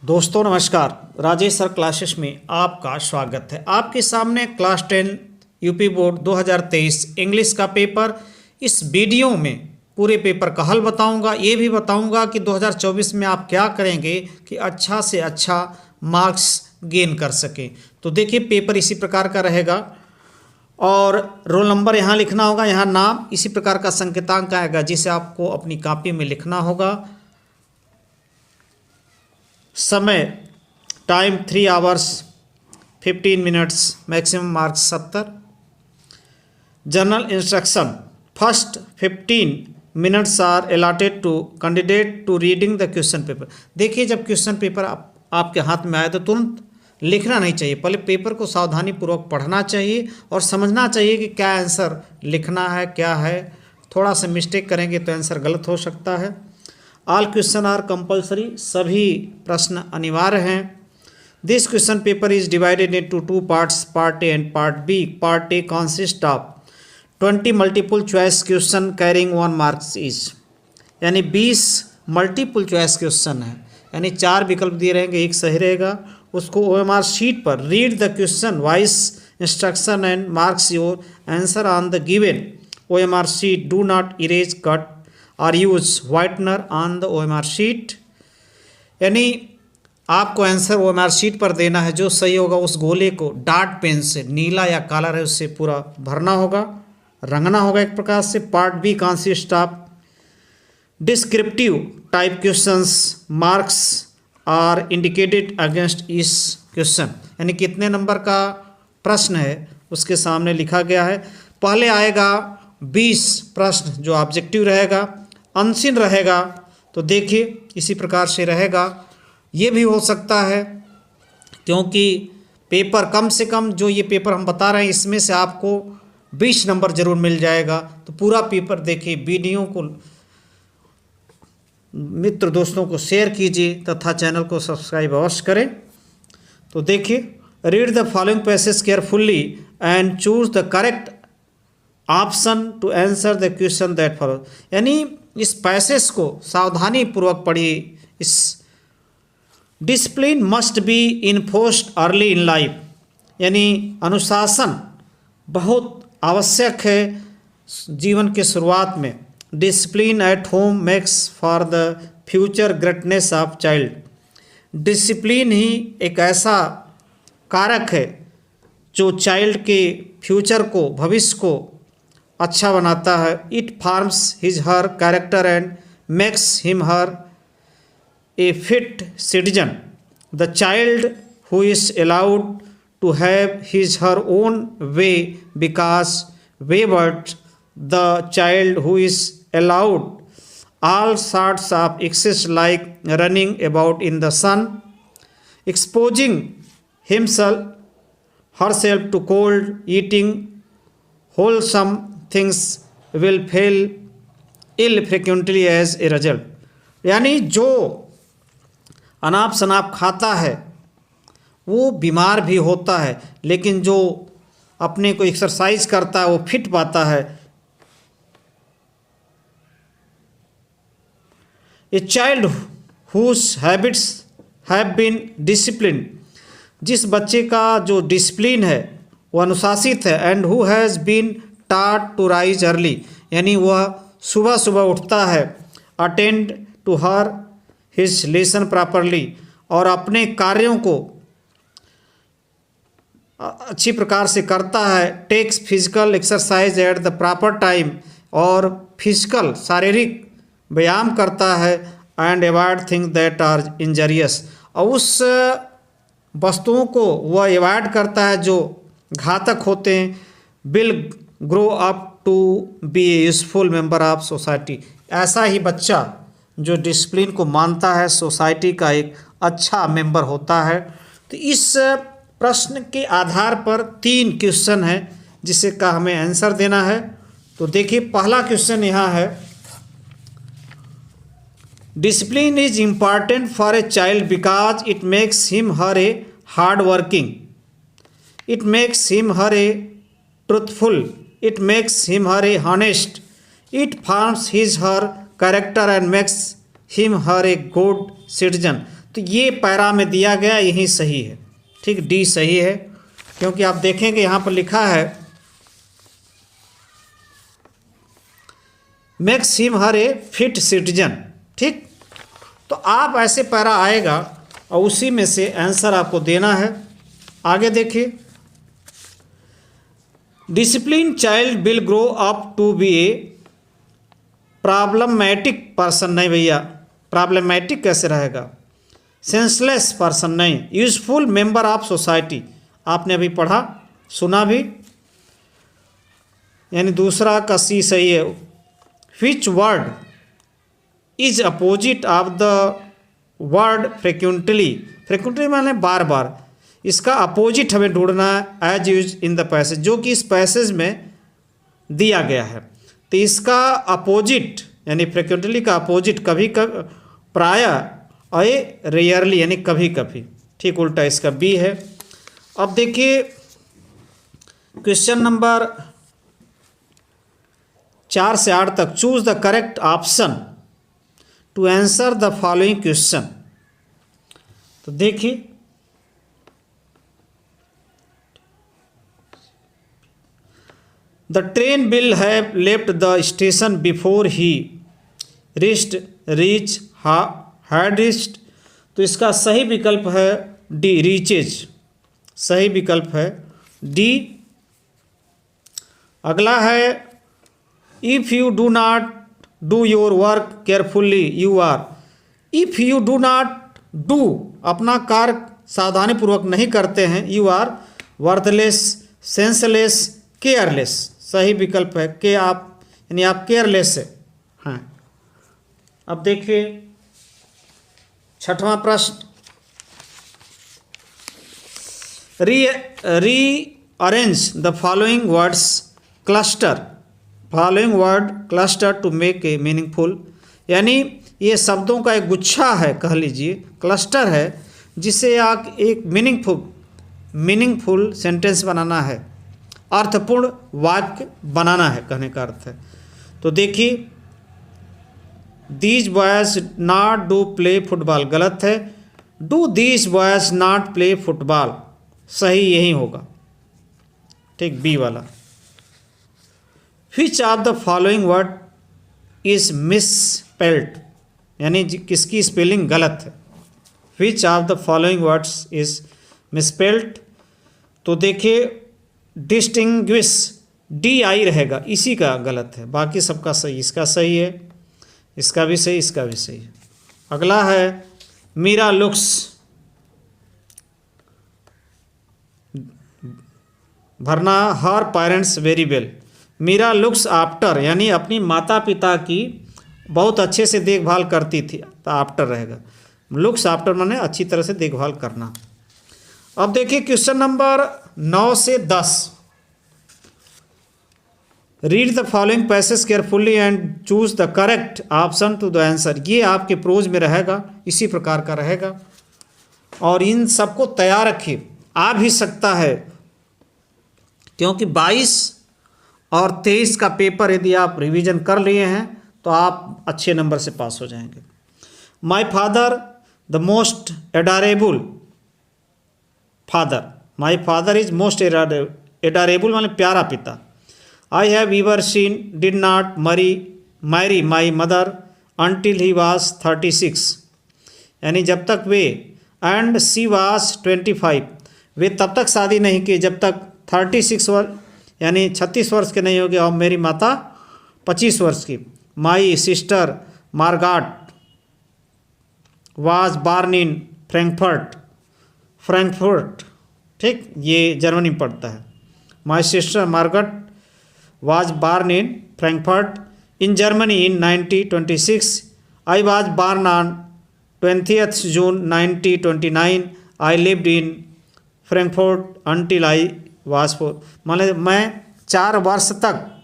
दोस्तों नमस्कार। Rajesh sir classes में आपका स्वागत है। आपके सामने क्लास 10 यूपी बोर्ड 2023 इंग्लिश का पेपर। इस वीडियो में पूरे पेपर का हल बताऊंगा। ये भी बताऊंगा कि 2024 में आप क्या करेंगे कि अच्छा से अच्छा मार्क्स गेन कर सकें। तो देखिए पेपर इसी प्रकार का रहेगा और रोल नंबर यहाँ लिखना होगा, यहाँ नाम, इसी प्रकार का संकेतांक आएगा जिसे आपको अपनी कॉपी में लिखना होगा। समय time 3 hours 15 minutes, maximum marks 70। General instruction first 15 minutes are allotted to candidate to reading the question paper. देखिए जब क्वेश्चन पेपर आपके हाथ में आए तो तुरंत लिखना नहीं चाहिए, पहले पेपर को सावधानी पूर्वक पढ़ना चाहिए और समझना चाहिए कि क्या आंसर लिखना है, क्या है। थोड़ा सा मिस्टेक करेंगे तो आंसर गलत हो सकता है। ऑल क्वेश्चन आर कंपलसरी, सभी प्रश्न अनिवार्य हैं। This question paper is divided into 2 parts, part A and part B. Part A consist of 20 multiple choice question carrying 1 marks is, यानी 20 मल्टीपल चॉइस क्वेश्चन है, यानी 4 विकल्प दिए रहेंगे, एक सही रहेगा। उसको OMR शीट पर read the question wise instruction and marks your answer on the given OMR sheet. Do not erase, cut और use whitener on the OMR sheet. यानी आपको आंसर OMR शीट पर देना है, जो सही होगा उस गोले को डार्ट पेन से, नीला या काला रहे उससे पूरा भरना होगा, रंगना होगा एक प्रकार से। Part B consist of descriptive type questions, marks are indicated against इस क्वेश्चन, यानी कितने नंबर का प्रश्न है उसके सामने लिखा गया है। पहले आएगा 20 प्रश्न जो ऑब्जेक्टिव रहेगा, अनसीन रहेगा। तो देखिए इसी प्रकार से रहेगा। ये भी हो सकता है क्योंकि पेपर कम से कम जो ये पेपर हम बता रहे हैं इसमें से आपको 20 नंबर जरूर मिल जाएगा। तो पूरा पेपर देखिए, वीडियो को मित्र दोस्तों को शेयर कीजिए तथा चैनल को सब्सक्राइब अवश्य करें। तो देखिए, read the following passage carefully and choose the correct option to answer the question that follow. यानी इस पैसेज को सावधानी पूर्वक पढ़िए। इस discipline must be enforced early in life, यानी अनुशासन बहुत आवश्यक है जीवन के शुरुआत में। Discipline at home makes for the future greatness of child. Discipline ही एक ऐसा कारक है जो चाइल्ड के फ्यूचर को, भविष्य को अच्छा बनाता है। It forms his her character and makes him her a fit citizen. The child who is allowed to have his her own way because wayward, the child who is allowed all sorts of excess like running about in the sun, exposing herself to cold, eating wholesome things will fail ill frequently as a result। यानी जो अनाप शनाप खाता है वो बीमार भी होता है, लेकिन जो अपने को एक्सरसाइज करता है वो फिट पाता है। A child whose habits have been discipline, जिस बच्चे का जो डिसिप्लिन है वो अनुशासित है। And who has been taught to rise early, यानी वह सुबह सुबह उठता है। Attend to her his lesson properly, और अपने कार्यों को अच्छी प्रकार से करता है। Takes physical exercise at the proper time, और फिजिकल शारीरिक व्यायाम करता है। And avoid things that are injurious, और उस वस्तुओं को वह अवॉइड करता है जो घातक होते हैं। Will grow up to be a useful member of society, ऐसा ही बच्चा जो डिसिप्लिन को मानता है सोसाइटी का एक अच्छा मेंबर होता है। तो इस प्रश्न के आधार पर 3 क्वेश्चन है जिसे का हमें आंसर देना है। तो देखिए पहला क्वेश्चन यहाँ है, discipline is important for a child because it makes him her a hard working, it makes him her A truthful, it makes him her A honest, it forms his her character and makes him her a good citizen. तो ये para में दिया गया यही सही है, ठीक, D सही है, क्योंकि आप देखेंगे यहाँ पर लिखा है makes him her a fit citizen, ठीक। तो आप ऐसे पैरा आएगा और उसी में से आंसर आपको देना है। आगे देखिए, discipline child will grow up to be a problematic person, नहीं भैया, प्रॉब्लमैटिक कैसे रहेगा, सेंसलेस पर्सन नहीं, यूजफुल मेंबर ऑफ सोसाइटी, आपने अभी पढ़ा सुना भी, यानी दूसरा का सी सही है। Which word is opposite of the word frequently, frequently माने बार बार, इसका अपोजिट हमें ढूंढना है as use in the passage, जो कि इस पैसेज में दिया गया है। तो इसका अपोजिट यानी फ्रिक्वेंटली का अपोजिट कभी कभी, प्रायः, अये रेयरली यानी कभी कभी, ठीक, उल्टा इसका बी है। अब देखिए क्वेश्चन नंबर 4 से 8 तक, choose the correct option to answer the following question. तो देखिए the train will have left the station before he reach had reached, तो इसका सही विकल्प है डी, रीचेज, सही विकल्प है डी। अगला है if you do not do your work carefully you are, if you do not do, अपना कार्य सावधानीपूर्वक नहीं करते हैं, you are worthless, senseless, careless, सही विकल्प है के, आप यानी आप केयरलेस है। हाँ, अब देखिए 6वां प्रश्न, rearrange the following words cluster, following word cluster to make a meaningful, यानी ये शब्दों का एक गुच्छा है, कह लीजिए क्लस्टर है, जिसे आप एक मीनिंगफुल सेंटेंस बनाना है, अर्थपूर्ण वाक्य बनाना है, कहने का अर्थ है। तो देखिए these boys not do play football, गलत है, do these boys not play football, सही यही होगा, ठीक, बी वाला। Which of the following word is misspelled, यानी किसकी स्पेलिंग गलत है, which of the following words is misspelled. तो देखिए डिस्टिंग्विश, डी आई रहेगा, इसी का गलत है, बाकी सबका सही, इसका सही है, इसका भी सही, इसका भी सही है। अगला है मीरा लुक्स भरना her parents very well, Meera looks after, यानी अपनी माता पिता की बहुत अच्छे से देखभाल करती थी, तो आफ्टर रहेगा, लुक्स आफ्टर माने अच्छी तरह से देखभाल करना। अब देखिए क्वेश्चन नंबर 9 से 10, read the following passage carefully and choose the correct option to the answer, ये आपके प्रोज में रहेगा, इसी प्रकार का रहेगा, और इन सबको तैयार रखिए, आ भी सकता है, क्योंकि 22 और 23 का पेपर यदि आप रिवीजन कर लिए हैं तो आप अच्छे नंबर से पास हो जाएंगे। My father the most adorable father, my father is most adorable माने प्यारा पिता। I have ever seen did not Mary my mother until he was 36, यानी जब तक वे, एंड सी वाज 25, वे तब तक शादी नहीं की जब तक 36 वर्ष यानी 36 वर्ष के नहीं हो गए, और मेरी माता 25 वर्ष की। My sister Margot was born in Frankfurt, ठीक, ये जर्मनी में पड़ता है। My sister Margot was born in Frankfurt in Germany in 1926. I was born on 20th June 1929. I lived in Frankfurt until I was 4. मतलब मैं 4 वर्ष तक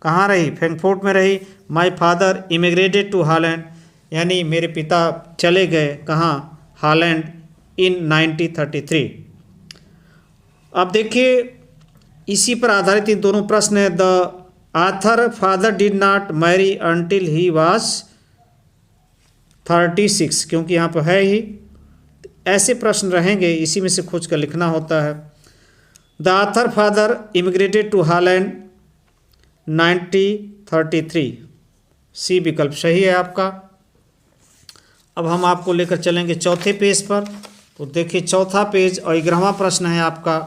कहाँ रही, फ्रैंकफर्ट में रही। My father immigrated to Holland, यानी मेरे पिता चले गए कहाँ, हॉलैंड, इन 1933। अब देखिए इसी पर आधारित इन दोनों प्रश्न है। The author father did not marry until he was 36, क्योंकि यहाँ पर है ही ऐसे प्रश्न रहेंगे, इसी में से खोज कर लिखना होता है। The author father immigrated to Holland 1933, C विकल्प सही है आपका। अब हम आपको लेकर चलेंगे चौथे पेज पर। तो देखिए चौथा पेज और 11वां प्रश्न है आपका।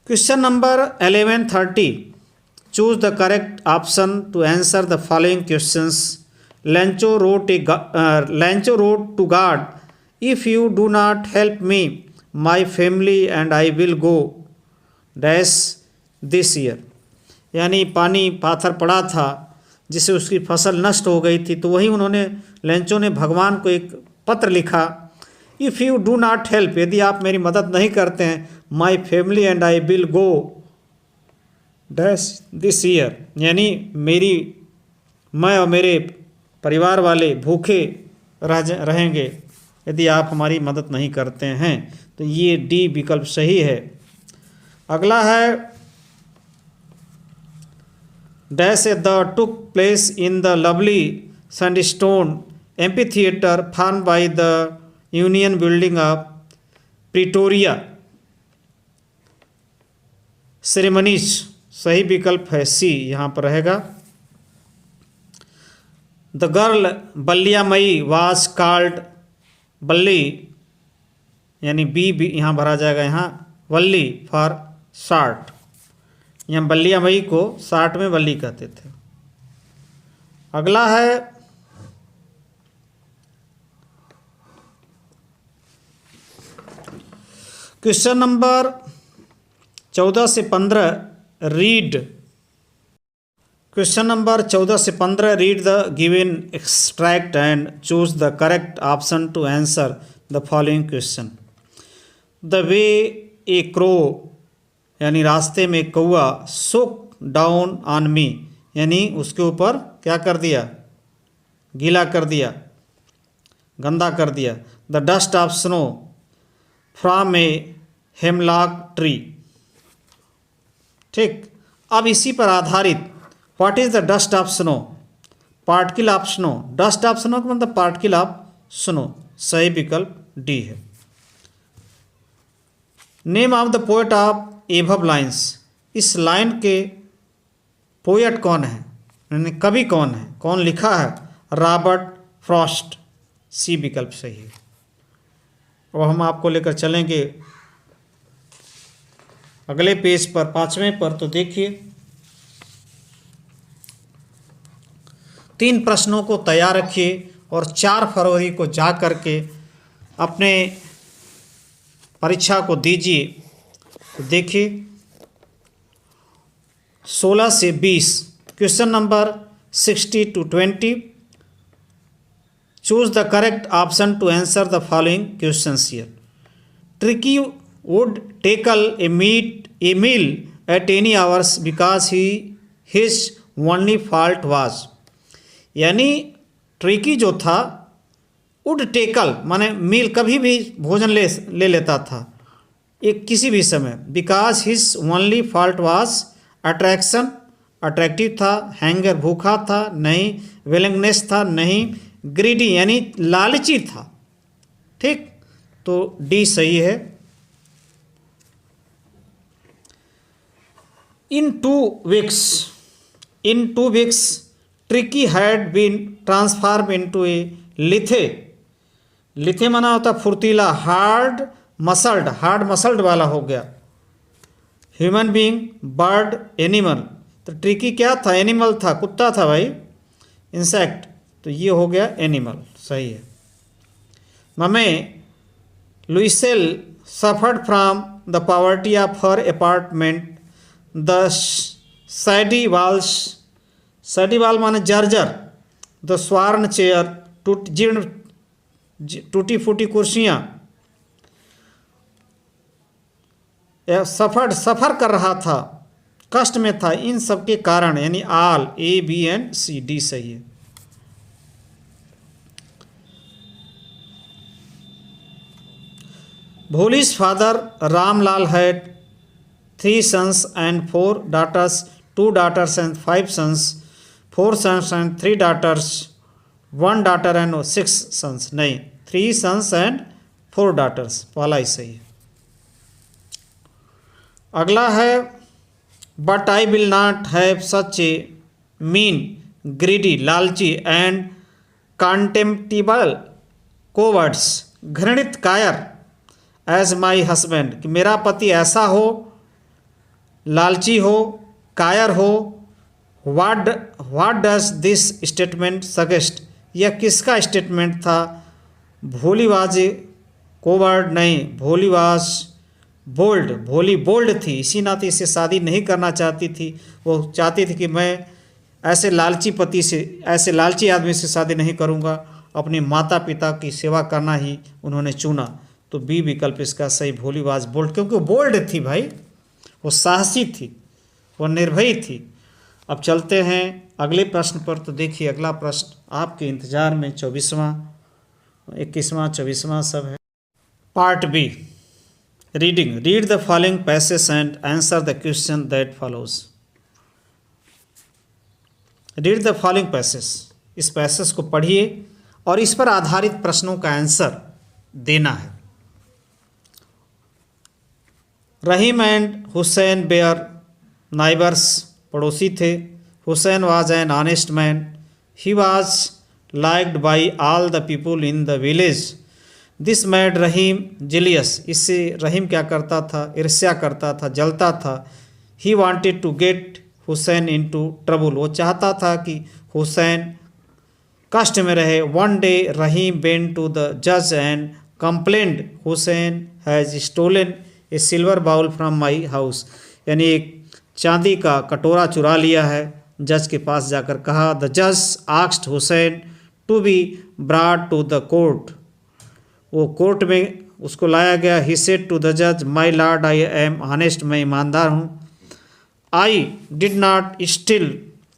Question number 1130, choose the correct option to answer the following questions. Lancho wrote to God, if you do not help me, my family and I will go dash this year। यानी पानी पाथर पड़ा था जिससे उसकी फसल नष्ट हो गई थी, तो वही उन्होंने लेंचो ने भगवान को एक पत्र लिखा, if you do not help, यदि आप मेरी मदद नहीं करते हैं, my family and I will go dash this year, यानी मैं और मेरे परिवार वाले भूखे रहेंगे यदि आप हमारी मदद नहीं करते हैं। तो ये डी विकल्प सही है। अगला है dash the took place in the lovely sandstone amphitheatre form by the union building of Pretoria ceremonies, सही विकल्प है सी यहाँ पर रहेगा। द गर्ल बल्लियामयी वाज कॉल्ड, बल्ली यानी बी भी यहाँ भरा जाएगा, यहाँ वल्ली फॉर शार्ट, यहाँ बल्लियामयी को शार्ट में वल्ली कहते थे। अगला है क्वेश्चन नंबर 14 से 15 रीड। क्वेश्चन नंबर 14 से 15 read the given extract and choose the correct option to answer the following question. The way a crow, यानी रास्ते में कौआ, सुक डाउन ऑन मी, यानी उसके ऊपर क्या कर दिया, गीला कर दिया, गंदा कर दिया। The dust of snow from a hemlock tree. ठीक, अब इसी पर आधारित what is the dust of snow, particle of snow, dust of snow का मतलब पार्टिकल ऑफ स्नो, सही विकल्प डी है। Name of the poet of above lines, इस लाइन के पोएट कौन है, यानी कवि कौन है, कौन लिखा है, रॉबर्ट फ्रॉस्ट, सी विकल्प सही है। अब हम आपको लेकर चलेंगे अगले पेज पर 5वें पर। तो देखिए 3 प्रश्नों को तैयार रखिए और 4 फरवरी को जा कर के अपने परीक्षा को दीजिए। तो देखिए 16 से 20 question number 60 to 20, choose the correct option to answer the following questions here. Tricky would tackle a meal at any hours because his only fault was, यानी ट्रिकी जो था वुड टेकल माने मील कभी भी भोजन ले लेता था एक किसी भी समय, because his only fault was attraction, attractive था, हैंगर भूखा था नहीं, विलिंगनेस था नहीं, ग्रीडी यानी लालची था। ठीक, तो डी सही है। In two weeks Tricki had been transform into a lithe, lithe माना होता फुर्तीला, हार्ड मसल्ड वाला हो गया, ह्यूमन बीइंग, बर्ड, एनिमल। तो ट्रिकी क्या था, एनिमल था, कुत्ता था भाई, इंसेक्ट, तो ये हो गया एनिमल, सही है। Mme Loisel suffered from the poverty of her apartment, the seedy wall माने जर्जर, द स्वर्ण चेयर, टूटी फूटी कुर्सियाँ, सफ़र कर रहा था, कष्ट में था, इन सब के कारण, यानी all, A B and C, D सही है। भोली's father Ramlal had 3 sons and 4 daughters, 2 daughters and 5 sons, 4 sons and 3 daughters, 1 daughter and 6 sons, नहीं 3 sons and 4 daughters, पहला ही सही है। अगला है but I will not have such A mean greedy लालची and कॉन्टेम्प्टिबल कोवर्ड्स, घृणित कायर एज माई हस्बैंड, कि मेरा पति ऐसा हो, लालची हो, कायर हो। What does this statement suggest, यह किसका स्टेटमेंट था? भोलीबाज, कोवर्ड नहीं, भोलीबाज बोल्ड, भोली बोल्ड थी, इसी नाते इससे शादी नहीं करना चाहती थी। वो चाहती थी कि मैं ऐसे लालची पति से, ऐसे लालची आदमी से शादी नहीं करूँगा, अपने माता पिता की सेवा करना ही उन्होंने चुना। तो बी विकल्प इसका सही, भोलीबाज बोल्ड, क्योंकि वो बोल्ड थी भाई, वो साहसी थी, वो निर्भयी थी। अब चलते हैं अगले प्रश्न पर। तो देखिए अगला प्रश्न आपके इंतजार में 24वां, 21वां, 24वां सब है। Part B, reading, read the following passage and answer the question that follows. Read the following passage, इस पैसेज को पढ़िए और इस पर आधारित प्रश्नों का आंसर देना है। रहीम एंड हुसैन बेयर नाइबर्स, पड़ोसी थे। Hussain was an honest man, he was liked by all the people in the village. This made Rahim jealous, इससे रहीम क्या करता था? ईर्ष्या करता था, जलता था। He wanted to get Hussain into trouble, वो चाहता था कि हुसैन कष्ट में रहे। One day Rahim went to the जज and complained Hussain has stolen a silver bowl from my house, यानी एक चांदी का कटोरा चुरा लिया है। जज के पास जाकर कहा। द जज asked Hussain to be brought to the court, वो कोर्ट में उसको लाया गया। ही सेड टू द जज, my lord I am honest, मैं ईमानदार हूँ। I did not steal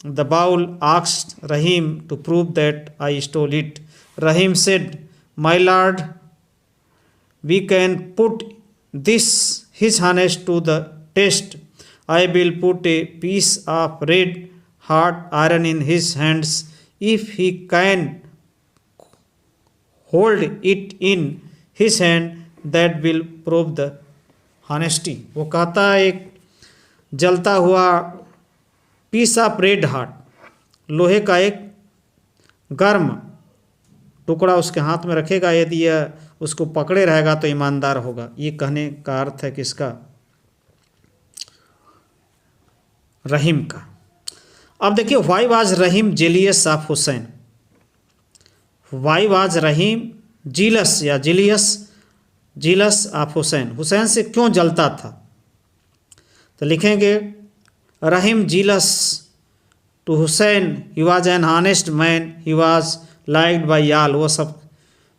the bowl, asked Rahim to prove that I stole it. Rahim said, my lord we can put this his honest to the test. I will put a piece of red hot iron in his hands. If he can hold it in his hand, that will prove the honesty. वो कहता है एक जलता हुआ piece of red hot, लोहे का एक गर्म टुकड़ा उसके हाथ में रखेगा। यदि यह उसको पकड़े रहेगा तो ईमानदार होगा। ये कहने का अर्थ है किसका? रहीम का। अब देखिए, why was Rahim jealous of Hussain, why was Rahim jealous या jealous, jealous of Hussain, Hussain से क्यों जलता था? तो लिखेंगे Rahim jealous to Hussain, he was an honest man, he was liked by all, वो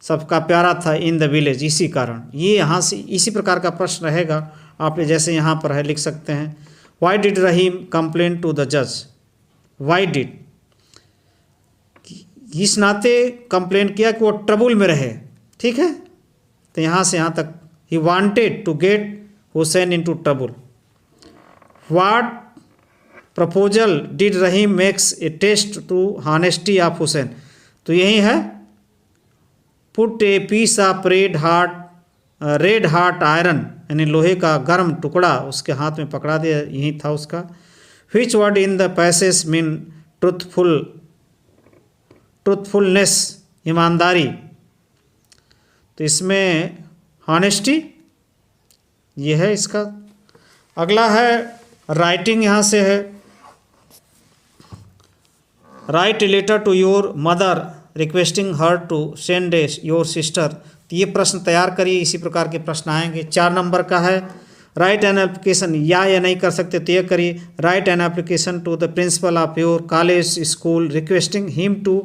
सबका प्यारा था इन द विलेज, इसी कारण। ये यहाँ से इसी प्रकार का प्रश्न रहेगा। आप जैसे यहाँ पर है लिख सकते हैं, why did Rahim complain to the जज, वाई डिड, इस नाते कंप्लेन किया कि वो ट्रबल में रहे, ठीक है। तो यहाँ से यहाँ तक, he wanted to get Hussain into trouble. What proposal did Rahim makes a test to honesty of Hussain, तो यही है, put a piece of red hot iron, यानी लोहे का गर्म टुकड़ा उसके हाथ में पकड़ा दिया, यही था उसका। Which word in the passage mean truthfulness, ईमानदारी, तो इसमें हॉनेस्टी ये है इसका। अगला है राइटिंग, यहाँ से है, write a letter to your mother requesting her to send your sister. तो ये प्रश्न तैयार करिए, इसी प्रकार के प्रश्न आएंगे। 4 नंबर का है, राइट एन एप्लीकेशन, या नहीं कर सकते तो ये करिए, write an application to the principal of your college school requesting him to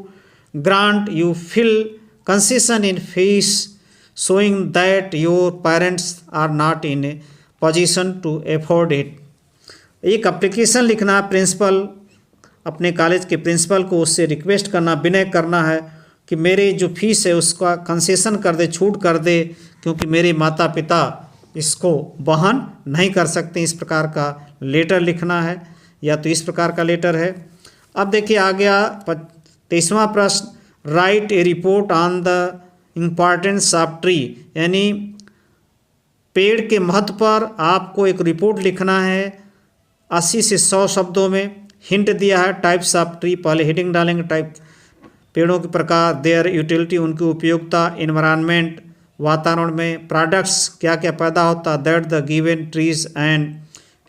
grant you full concession in fees showing that your parents are not in a position to afford it. एक application लिखना, principal, अपने college के principal को उससे request करना, विनय करना है कि मेरे जो फीस है उसका कंसेशन कर दे, छूट कर दे, क्योंकि मेरे माता पिता इसको वहन नहीं कर सकते। इस प्रकार का लेटर लिखना है, या तो इस प्रकार का लेटर है। अब देखिए आ गया 23वां प्रश्न, right A report on the importance of tree, यानी पेड़ के महत्व पर आपको एक रिपोर्ट लिखना है 80 से 100 शब्दों में। हिंट दिया है टाइप्स ऑफ ट्री, पहले हेडिंग डालेंगे, टाइप पेड़ों के प्रकार, देयर यूटिलिटी उनकी उपयोगिता, एनवायरनमेंट वातावरण में, प्रोडक्ट्स क्या क्या पैदा होता है, that the given trees and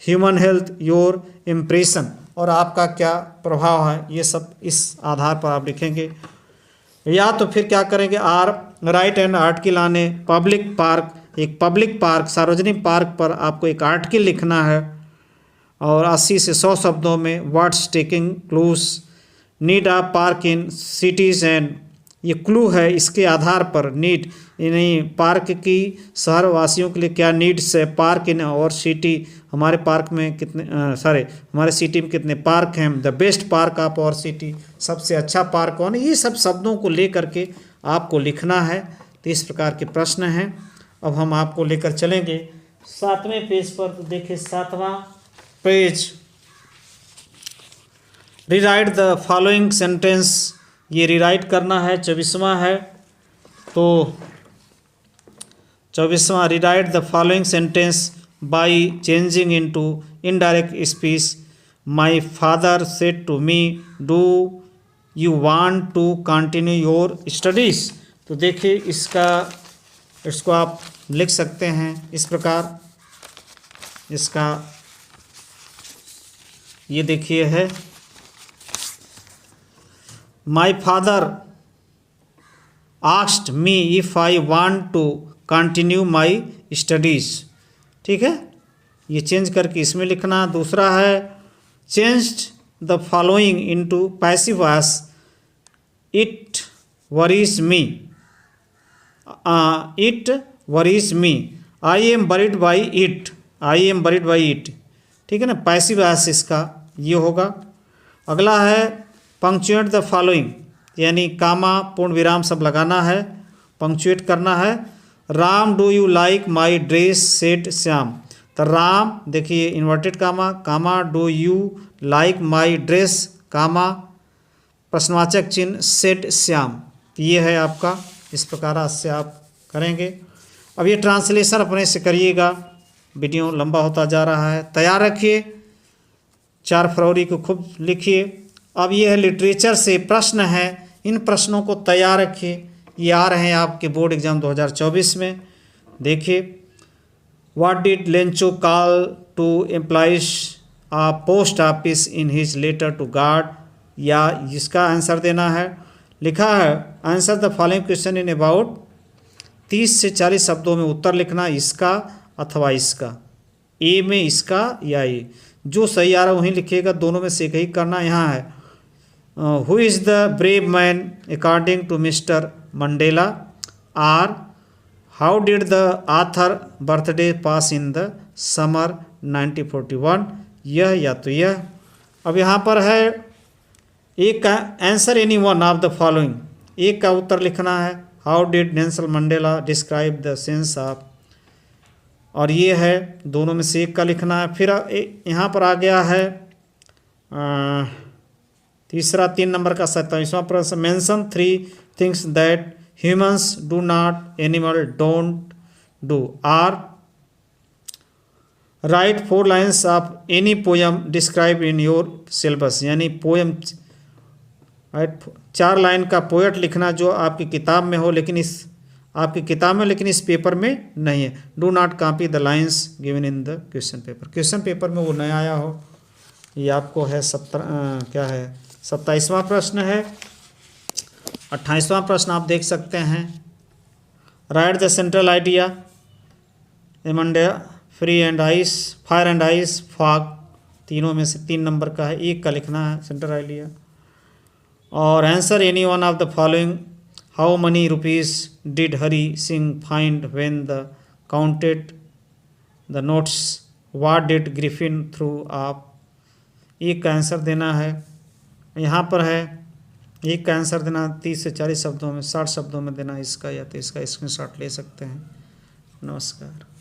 human health, your impression और आपका क्या प्रभाव है, ये सब इस आधार पर आप लिखेंगे। या तो फिर क्या करेंगे, राइट एंड आर्टिकल आने पब्लिक पार्क, एक पब्लिक पार्क सार्वजनिक पार्क पर आपको एक आर्टिकल लिखना है और 80 से 100 शब्दों में। What's taking clues need of park in cities and, ये क्लू है, इसके आधार पर नीड यानी पार्क की शहर वासियों के लिए क्या नीड्स है, पार्क इन और सिटी, हमारे पार्क में कितने हमारे सिटी में कितने पार्क हैं, द बेस्ट पार्क ऑफ और सिटी, सबसे अच्छा पार्क कौन है, ये सब शब्दों को लेकर के आपको लिखना है। तो इस प्रकार के प्रश्न हैं। अब हम आपको लेकर चलेंगे 7वें पेज पर। तो देखिए 7वां page, rewrite the following sentence, ये रीराइट करना है। 24वां है, तो 24वां, rewrite the following sentence by changing into indirect speech. My father said to me, do you want to continue your studies. तो देखिए इसको आप लिख सकते हैं इस प्रकार, इसका ये देखिए है, my father asked me if I want to continue my studies. ठीक है, ये चेंज करके इसमें लिखना। दूसरा है, changed the following into passive voice, it worries me, it worries me, I am worried by it, I am worried by it. ठीक है ना, पैसिव वॉइस इसका ये होगा। अगला है, पंक्चुएट द फॉलोइंग, यानी कामा पूर्ण विराम सब लगाना है, पंक्चुएट करना है। Ram do you like my dress said Shyam, तो राम देखिए inverted comma, comma do you like my dress, comma प्रश्नवाचक चिन्ह सेड श्याम, ये है आपका। इस प्रकार से आप करेंगे। अब ये ट्रांसलेशन अपने से करिएगा, वीडियो लंबा होता जा रहा है। तैयार रखिए, 4 फरवरी को खूब लिखिए। अब ये है लिटरेचर से प्रश्न है, इन प्रश्नों को तैयार रखिए, ये आ रहे हैं आपके बोर्ड एग्जाम 2024 में। देखिए, what did Lencho call to employees a post office in his letter to God, या इसका आंसर देना है। लिखा है, answer the following question in about 30 से 40 शब्दों में उत्तर लिखना, इसका अथवा इसका, ए में इसका या ए, जो सही आ रहा है वहीं लिखिएगा, दोनों में से एक ही करना। यहाँ है, who is the brave man according to mister Mandela, or how did the author birthday pass in the summer 1941, यह या तो यह। अब यहाँ पर है, एक का answer any one of the following, एक का उत्तर लिखना है, how did Nelson Mandela describe the sense of, और ये है, दोनों में से एक का लिखना है। फिर यहाँ पर आ गया है तीसरा 3 नंबर का 27वां प्रश्न, mention 3 things that humans do not animal don't do, or write 4 lines of any poem describe in your syllabus, यानी पोएम 4 लाइन का पोएट लिखना जो आपकी किताब में हो, लेकिन इस आपकी किताब में, लेकिन इस पेपर में नहीं है। Do not copy the lines given in the question paper, question paper में वो नहीं आया हो। ये आपको है 27वां प्रश्न है। 28वां प्रश्न आप देख सकते हैं, राइट द सेंट्रल आइडिया, एमंडे free and ice, fire and ice, fog, तीनों में से 3 नंबर का है, एक का लिखना है सेंट्रल आइडिया। और answer any one of the following, how many rupees did Hari Singh find when the counted the notes, what did Griffin through of, एक का आंसर देना है। यहाँ पर है, एक का आंसर देना 30 से 40 शब्दों में, 60 शब्दों में देना इसका या तो इसका, स्क्रीनशॉट ले सकते हैं। नमस्कार।